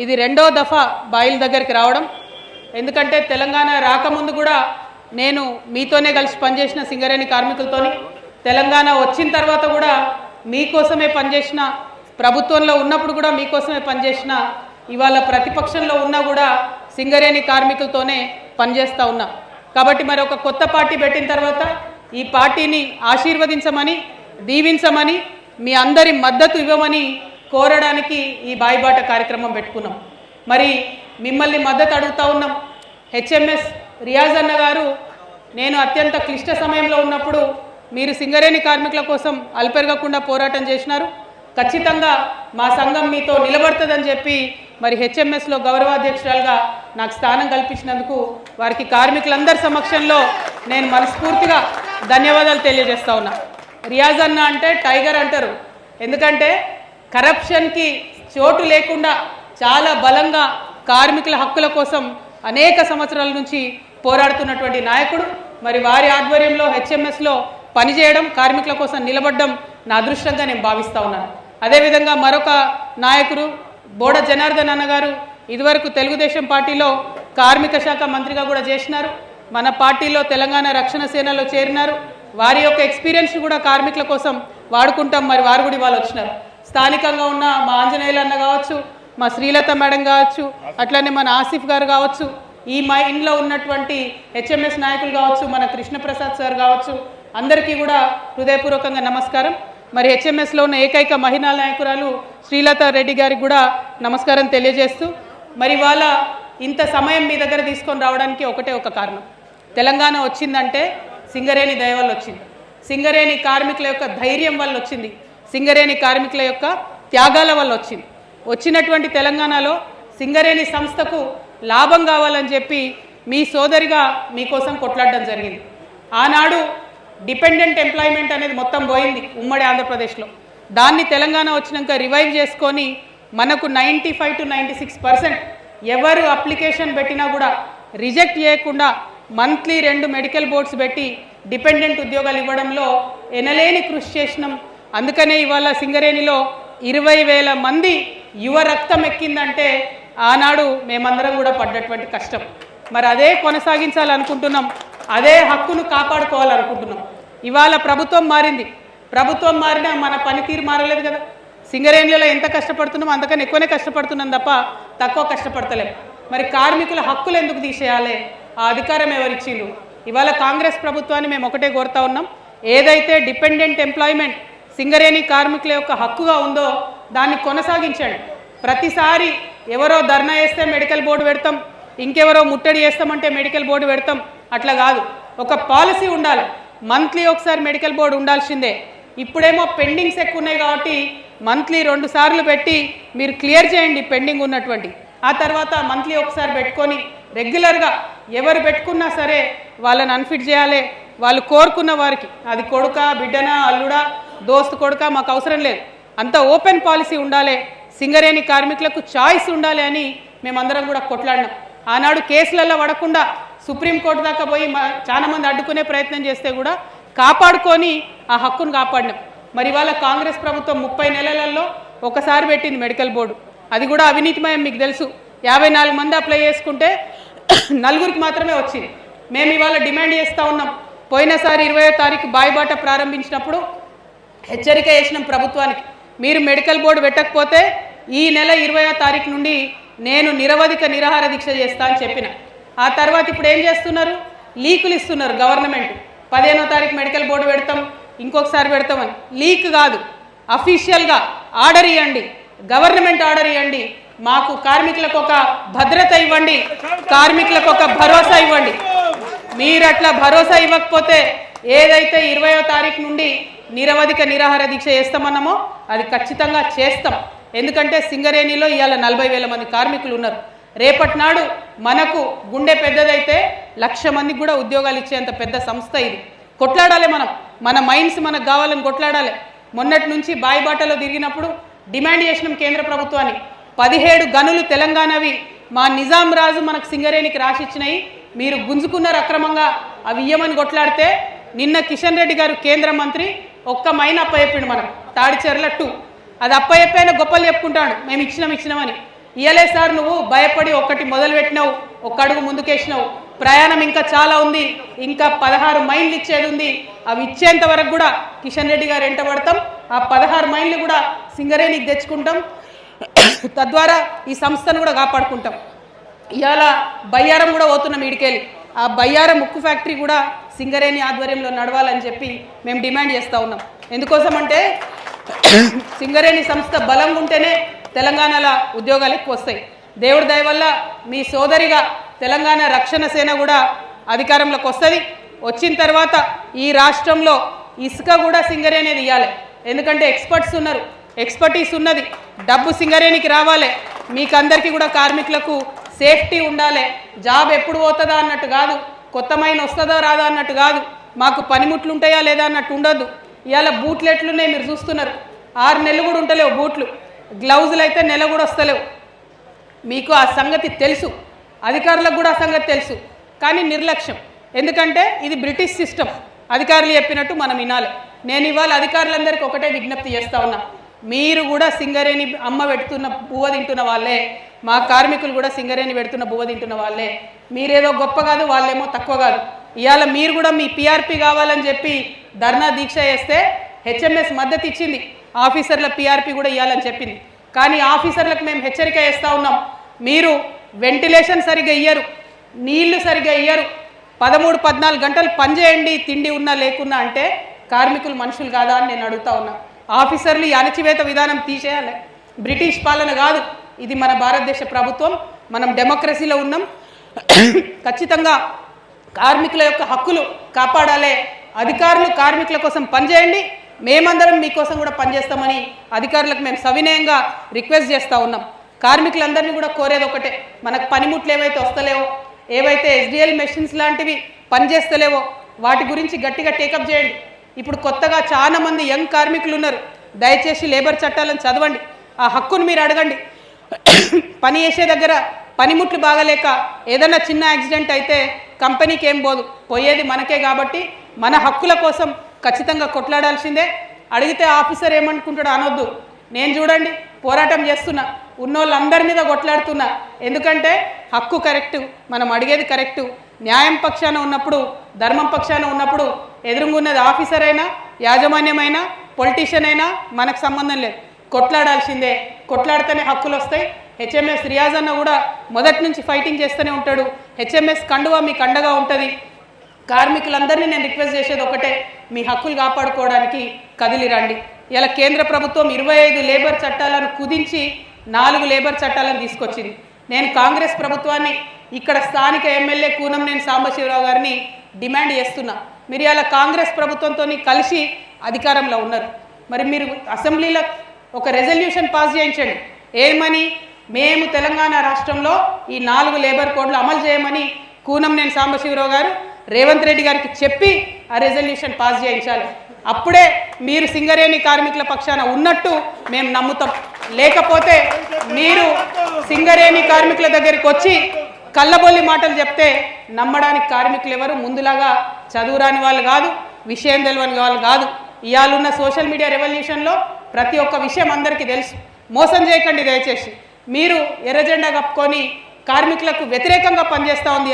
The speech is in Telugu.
ఇది రెండో దఫా బాయిల్ దగ్గరికి రావడం. ఎందుకంటే తెలంగాణ రాకముందు కూడా నేను మీతోనే కలిసి పనిచేసిన సింగరేణి కార్మికులతోని, తెలంగాణ వచ్చిన తర్వాత కూడా మీకోసమే పనిచేసిన, ప్రభుత్వంలో ఉన్నప్పుడు కూడా మీకోసమే పనిచేసిన, ఇవాళ ప్రతిపక్షంలో ఉన్నా కూడా సింగరేణి కార్మికులతోనే పనిచేస్తూ ఉన్నా. కాబట్టి మరి ఒక కొత్త పార్టీ పెట్టిన తర్వాత ఈ పార్టీని ఆశీర్వదించమని, దీవించమని, మీ అందరి మద్దతు ఇవ్వమని కోరడానికి ఈ బాయిబాట కార్యక్రమం పెట్టుకున్నాం. మరి మిమ్మల్ని మద్దతు అడుగుతూ ఉన్నాం. హెచ్ఎంఎస్ రియాజ్ అన్న గారు, నేను అత్యంత క్లిష్ట సమయంలో ఉన్నప్పుడు మీరు సింగరేణి కార్మికుల కోసం అల్పెరగకుండా పోరాటం చేసినారు. ఖచ్చితంగా మా సంఘం మీతో నిలబడుతుందని చెప్పి మరి హెచ్ఎంఎస్లో గౌరవాధ్యక్షురాలుగా నాకు స్థానం కల్పించినందుకు వారికి కార్మికులందరి సమక్షంలో నేను మనస్ఫూర్తిగా ధన్యవాదాలు తెలియజేస్తా ఉన్నా. రియాజ్ అన్న అంటే టైగర్ అంటారు. ఎందుకంటే కరప్షన్కి చోటు లేకుండా చాలా బలంగా కార్మికుల హక్కుల కోసం అనేక సంవత్సరాల నుంచి పోరాడుతున్నటువంటి నాయకుడు. మరి వారి ఆధ్వర్యంలో హెచ్ఎంఎస్లో పనిచేయడం, కార్మికుల కోసం నిలబడడం నా అదృష్టంగా నేను భావిస్తూ ఉన్నాను. అదేవిధంగా మరొక నాయకుడు బోడ జనార్దన్ అన్న గారు ఇదివరకు తెలుగుదేశం పార్టీలో కార్మిక శాఖ మంత్రిగా కూడా చేసినారు. మన పార్టీలో తెలంగాణ రక్షణ సేనలో చేరినారు. వారి యొక్క ఎక్స్పీరియన్స్ కూడా కార్మికుల కోసం వాడుకుంటాం. మరి వారు కూడా ఇవాళ వచ్చినారు. స్థానికంగా ఉన్న మా ఆంజనేయులు అన్న కావచ్చు, మా శ్రీలత మేడం కావచ్చు, అట్లనే మన ఆసిఫ్ గారు కావచ్చు, ఈ మా ఇంట్లో ఉన్నటువంటి హెచ్ఎంఎస్ నాయకులు కావచ్చు, మన కృష్ణప్రసాద్ సార్ కావచ్చు, అందరికీ కూడా హృదయపూర్వకంగా నమస్కారం. మరి హెచ్ఎంఎస్లో ఉన్న ఏకైక మహిళా నాయకురాలు శ్రీలత రెడ్డి గారికి కూడా నమస్కారం తెలియజేస్తూ, మరి వాళ్ళ ఇంత సమయం మీ దగ్గర తీసుకొని రావడానికి ఒకటే ఒక కారణం. తెలంగాణ వచ్చిందంటే సింగరేణి దయ వల్ల వచ్చింది, సింగరేణి కార్మికుల యొక్క ధైర్యం వల్ల వచ్చింది, సింగరేణి కార్మికుల యొక్క త్యాగాల వల్ల వచ్చింది. వచ్చినటువంటి తెలంగాణలో సింగరేణి సంస్థకు లాభం కావాలని చెప్పి మీ సోదరిగా మీకోసం కొట్లాడడం జరిగింది. ఆనాడు డిపెండెంట్ ఎంప్లాయ్మెంట్ అనేది మొత్తం పోయింది ఉమ్మడి ఆంధ్రప్రదేశ్లో. దాన్ని తెలంగాణ వచ్చినాక రివైవ్ చేసుకొని మనకు 95 to 96% ఎవరు అప్లికేషన్ పెట్టినా కూడా రిజెక్ట్ చేయకుండా మంత్లీ 2 మెడికల్ బోర్డ్స్ పెట్టి డిపెండెంట్ ఉద్యోగాలు ఇవ్వడంలో ఎనలేని కృషి చేసినాం. అందుకనే ఇవాళ సింగరేణిలో 20,000 మంది యువ రక్తం ఎక్కిందంటే ఆనాడు మేమందరం కూడా పడ్డటువంటి కష్టం. మరి అదే కొనసాగించాలనుకుంటున్నాం, అదే హక్కును కాపాడుకోవాలనుకుంటున్నాం. ఇవాళ ప్రభుత్వం మారింది, ప్రభుత్వం మారినా మన పనితీరు మారలేదు కదా. సింగరేణిలో ఎంత కష్టపడుతున్నాం అంతకన్నా ఎక్కువనే కష్టపడుతున్నాం తప్ప తక్కువ కష్టపడతలేం. మరి కార్మికుల హక్కులు ఎందుకు తీసేయాలి? ఆ అధికారం ఎవరిచ్చిండ్రు? ఇవాళ కాంగ్రెస్ ప్రభుత్వాన్ని మేము ఒకటే కోరుతా ఉన్నాం, ఏదైతే డిపెండెంట్ ఎంప్లాయ్మెంట్ సింగరేణి కార్మికుల యొక్క హక్కుగా ఉందో దాన్ని కొనసాగించండి. ప్రతిసారి ఎవరో ధర్నా చేస్తే మెడికల్ బోర్డు పెడతాం, ఇంకెవరో ముట్టడి చేస్తామంటే మెడికల్ బోర్డు పెడతాం, అట్లా కాదు. ఒక పాలసీ ఉండాలి. మంత్లీ ఒకసారి మెడికల్ బోర్డు ఉండాల్సిందే. ఇప్పుడేమో పెండింగ్స్ ఎక్కువ ఉన్నాయి కాబట్టి మంత్లీ 2 సార్లు పెట్టి మీరు క్లియర్ చేయండి పెండింగ్ ఉన్నటువంటి. ఆ తర్వాత మంత్లీ ఒకసారి పెట్టుకొని రెగ్యులర్గా ఎవరు పెట్టుకున్నా సరే వాళ్ళని అన్ఫిట్ చేయాలి. వాళ్ళు కోరుకున్న వారికి, అది కొడుక, బిడ్డనా, అల్లుడా, దోస్తు కొడుక, మాకు అవసరం లేదు, అంత ఓపెన్ పాలసీ ఉండాలి. సింగరేణి కార్మికులకు చాయిస్ ఉండాలి అని మేమందరం కూడా కొట్లాడినాం. ఆనాడు కేసులలో పడకుండా సుప్రీంకోర్టు దాకా పోయి చాలామంది అడ్డుకునే ప్రయత్నం చేస్తే కూడా కాపాడుకొని ఆ హక్కును కాపాడినాం. మరి ఇవాళ కాంగ్రెస్ ప్రభుత్వం 30 నెలలలో ఒకసారి పెట్టింది మెడికల్ బోర్డు. అది కూడా అవినీతిమయం, మీకు తెలుసు. 54 మంది అప్లై చేసుకుంటే 4కి మాత్రమే వచ్చింది. మేము ఇవాళ డిమాండ్ చేస్తూ ఉన్నాం. పోయినసారి 20వ తారీఖు బాయిబాట ప్రారంభించినప్పుడు హెచ్చరిక చేసినాం ప్రభుత్వానికి, మీరు మెడికల్ బోర్డు పెట్టకపోతే ఈ నెల 20వ తారీఖు నుండి నేను నిరవధిక నిరాహార దీక్ష చేస్తా అని చెప్పిన. ఆ తర్వాత ఇప్పుడు ఏం చేస్తున్నారు? లీకులు ఇస్తున్నారు గవర్నమెంట్. 15వ తారీఖు మెడికల్ బోర్డు పెడతాం, ఇంకొకసారి పెడతామని. లీక్ కాదు, అఫీషియల్గా ఆర్డర్ ఇవ్వండి, గవర్నమెంట్ ఆర్డర్ ఇవ్వండి. మాకు కార్మికులకు ఒక భద్రత ఇవ్వండి, కార్మికులకు ఒక భరోసా ఇవ్వండి. మీరు అట్లా భరోసా ఇవ్వకపోతే ఏదైతే 20వ తారీఖు నుండి నిరవధిక నిరాహార దీక్ష చేస్తామన్నామో అది ఖచ్చితంగా చేస్తాం. ఎందుకంటే సింగరేణిలో ఇవాళ 40,000 మంది కార్మికులు ఉన్నారు. రేపటి నాడు మనకు గుండె పెద్దదైతే 1,00,000 మందికి కూడా ఉద్యోగాలు ఇచ్చేంత పెద్ద సంస్థ ఇది. కొట్లాడాలి మనం, మన మైండ్స్ మనకు కావాలని కొట్లాడాలి. మొన్నటి నుంచి బాయిబాటలో తిరిగినప్పుడు డిమాండ్ చేసినాం కేంద్ర ప్రభుత్వాన్ని, 17 గనులు తెలంగాణవి మా నిజాం రాజు మనకు సింగరేణికి రాసిచ్చినాయి, మీరు గుంజుకున్నారు అక్రమంగా, అవి ఇయ్యమని కొట్లాడితే నిన్న కిషన్ రెడ్డి గారు కేంద్ర మంత్రి ఒక్క మైన్ అప్పచెప్పిండు మనకు, తాడిచెర్ల 2. అది అప్పచెప్పైనా గొప్పలు చెప్పుకుంటాడు మేము ఇచ్చినామని. ఇయలే సార్ నువ్వు భయపడి ఒక్కటి మొదలుపెట్టినావు, ఒక్క అడుగు ముందుకేసినావు, ప్రయాణం ఇంకా చాలా ఉంది, ఇంకా 16 మైళ్ళు ఇచ్చేది ఉంది, అవి ఇచ్చేంత వరకు కూడా కిషన్ రెడ్డి గారు వెంటబడతాం, ఆ 16 మైళ్ళు కూడా సింగరేణికి తెచ్చుకుంటాం, తద్వారా ఈ సంస్థను కూడా కాపాడుకుంటాం. ఇవాళ బయ్యారం కూడా పోతున్నాం ఈడికెళ్ళి, ఆ బయ్యారం ఉక్కు ఫ్యాక్టరీ కూడా సింగరేణి ఆధ్వర్యంలో నడవాలని చెప్పి మేము డిమాండ్ చేస్తూ ఉన్నాం. ఎందుకోసమంటే సింగరేణి సంస్థ బలంగా ఉంటేనే తెలంగాణలో ఉద్యోగాలు ఎక్కువ వస్తాయి. దేవుడి దయ వల్ల మీ సోదరిగా తెలంగాణ రక్షణ సేన కూడా అధికారంలోకి వస్తుంది. వచ్చిన తర్వాత ఈ రాష్ట్రంలో ఇసుక కూడా సింగరేణిది ఇవ్వాలి. ఎందుకంటే ఎక్స్పర్ట్స్ ఉన్నారు, ఎక్స్పర్టీస్ ఉన్నది, డబ్బు సింగరేణికి రావాలి. మీకు అందరికీ కూడా కార్మికులకు సేఫ్టీ ఉండాలి. జాబ్ ఎప్పుడు పోతుందా అన్నట్టు కాదు, కొత్త మైన్ వస్తుందా రాదా అన్నట్టు కాదు, మాకు పనిముట్లు ఉంటాయా లేదా అన్నట్టు ఉండొద్దు. ఇవాళ బూట్లు ఎట్లున్నాయి మీరు చూస్తున్నారు, 6 నెలలు కూడా ఉంటలేవు బూట్లు, గ్లౌజులు అయితే నెల కూడా వస్తలేవు. మీకు ఆ సంగతి తెలుసు, అధికారులకు కూడా ఆ సంగతి తెలుసు, కానీ నిర్లక్ష్యం. ఎందుకంటే ఇది బ్రిటిష్ సిస్టమ్, అధికారులు చెప్పినట్టు మనం వినాలి. నేను ఇవాళ అధికారులందరికీ ఒకటే విజ్ఞప్తి చేస్తూ ఉన్నా, మీరు కూడా సింగరేణి అమ్మ పెడుతున్న బువ్వ తింటున్న వాళ్ళే, మా కార్మికులు కూడా సింగరేణి పెడుతున్న బువ్వ తింటున్న వాళ్ళే. మీరేదో గొప్ప కాదు, వాళ్ళేమో తక్కువ కాదు. ఇవాళ మీరు కూడా మీ పిఆర్పి కావాలని చెప్పి ధర్నా దీక్ష చేస్తే హెచ్ఎంఎస్ మద్దతు ఇచ్చింది, ఆఫీసర్ల పిఆర్పి కూడా ఇవ్వాలని చెప్పింది. కానీ ఆఫీసర్లకు మేము హెచ్చరిక చేస్తూ ఉన్నాం, మీరు వెంటిలేషన్ సరిగ్గా ఇయ్యరు, నీళ్లు సరిగ్గా ఇయ్యరు, 13-14 గంటలు పనిచేయండి తిండి ఉన్నా లేకున్నా అంటే కార్మికులు మనుషులు కాదా అని నేను అడుగుతా ఉన్నా. ఆఫీసర్లు ఈ అణచివేత విధానం తీసేయాలి. బ్రిటిష్ పాలన కాదు, ఇది మన భారతదేశ ప్రభుత్వం, మనం డెమోక్రసీలో ఉన్నాం. ఖచ్చితంగా కార్మికుల యొక్క హక్కులు కాపాడాలి. అధికారులు కార్మికుల కోసం పనిచేయండి, మేమందరం మీకోసం కూడా పనిచేస్తామని అధికారులకు మేము సవినయంగా రిక్వెస్ట్ చేస్తూ ఉన్నాం. కార్మికులందరినీ కూడా కోరేది ఒకటే, మనకు పనిముట్లు ఏవైతే వస్తలేవో, ఏవైతే ఎస్డిఎల్ మెషిన్స్ లాంటివి పనిచేస్తలేవో వాటి గురించి గట్టిగా టేకప్ చేయండి. ఇప్పుడు కొత్తగా చాలా మంది యంగ్ కార్మికులు ఉన్నారు, దయచేసి లేబర్ చట్టాలను చదవండి, ఆ హక్కును మీరు అడగండి. పని చేసే దగ్గర పనిముట్లు బాగలేక ఏదైనా చిన్న యాక్సిడెంట్ అయితే కంపెనీకి ఏం పోదు, పోయేది మనకే. కాబట్టి మన హక్కుల కోసం ఖచ్చితంగా కొట్లాడాల్సిందే. అడిగితే ఆఫీసర్ ఏమనుకుంటాడో అనొద్దు, నేను చూడండి పోరాటం చేస్తున్నా, ఉన్నోళ్ళందరి మీద కొట్లాడుతున్నా. ఎందుకంటే హక్కు కరెక్టు, మనం అడిగేది కరెక్టు. న్యాయం పక్షాన ఉన్నప్పుడు, ధర్మం పక్షాన ఉన్నప్పుడు ఎదురుగున్నది ఆఫీసర్ అయినా, యాజమాన్యమైనా, పొలిటీషియన్ అయినా మనకు సంబంధం లేదు, కొట్లాడాల్సిందే. కొట్లాడితేనే హక్కులు వస్తాయి. హెచ్ఎంఎస్ రియాజ్ అన్న కూడా మొదటి నుంచి ఫైటింగ్ చేస్తూనే ఉంటాడు. హెచ్ఎంఎస్ కండువా మీకు అండగా ఉంటుంది. కార్మికులందరినీ నేను రిక్వెస్ట్ చేసేది ఒకటే, మీ హక్కులు కాపాడుకోవడానికి కదిలి రండి. ఇలా కేంద్ర ప్రభుత్వం 25 లేబర్ చట్టాలను కుదించి 4 లేబర్ చట్టాలను తీసుకొచ్చింది. నేను కాంగ్రెస్ ప్రభుత్వాన్ని, ఇక్కడ స్థానిక ఎమ్మెల్యే కూనంనేని సాంబశివరావు గారిని డిమాండ్ చేస్తున్నా, మీరు ఇలా కాంగ్రెస్ ప్రభుత్వంతో కలిసి అధికారంలో ఉన్నారు, మరి మీరు అసెంబ్లీలో ఒక రెజల్యూషన్ పాస్ చేయించండి. ఏమని, మేము తెలంగాణ రాష్ట్రంలో ఈ 4 లేబర్ కోడ్లు అమలు చేయమని కూనంనేని సాంబశివరావు గారు రేవంత్ రెడ్డి గారికి చెప్పి ఆ రెజల్యూషన్ పాస్ చేయించాలి. అప్పుడే మీరు సింగరేణి కార్మికుల పక్షాన ఉన్నట్టు మేము నమ్ముతాం. లేకపోతే మీరు సింగరేణి కార్మికుల దగ్గరికి వచ్చి కళ్ళబొల్లి మాటలు చెప్తే నమ్మడానికి కార్మికులు ఎవరు ముందులాగా చదువురాని వాళ్ళు కాదు, విషయం తెలియని వాళ్ళు కాదు. ఇవాళున్న సోషల్ మీడియా రెవల్యూషన్లో ప్రతి ఒక్క విషయం అందరికీ తెలుసు. మోసం చేయకండి దయచేసి. మీరు ఎర్రజెండా కప్పుకొని కార్మికులకు వ్యతిరేకంగా పనిచేస్తూ ఉంది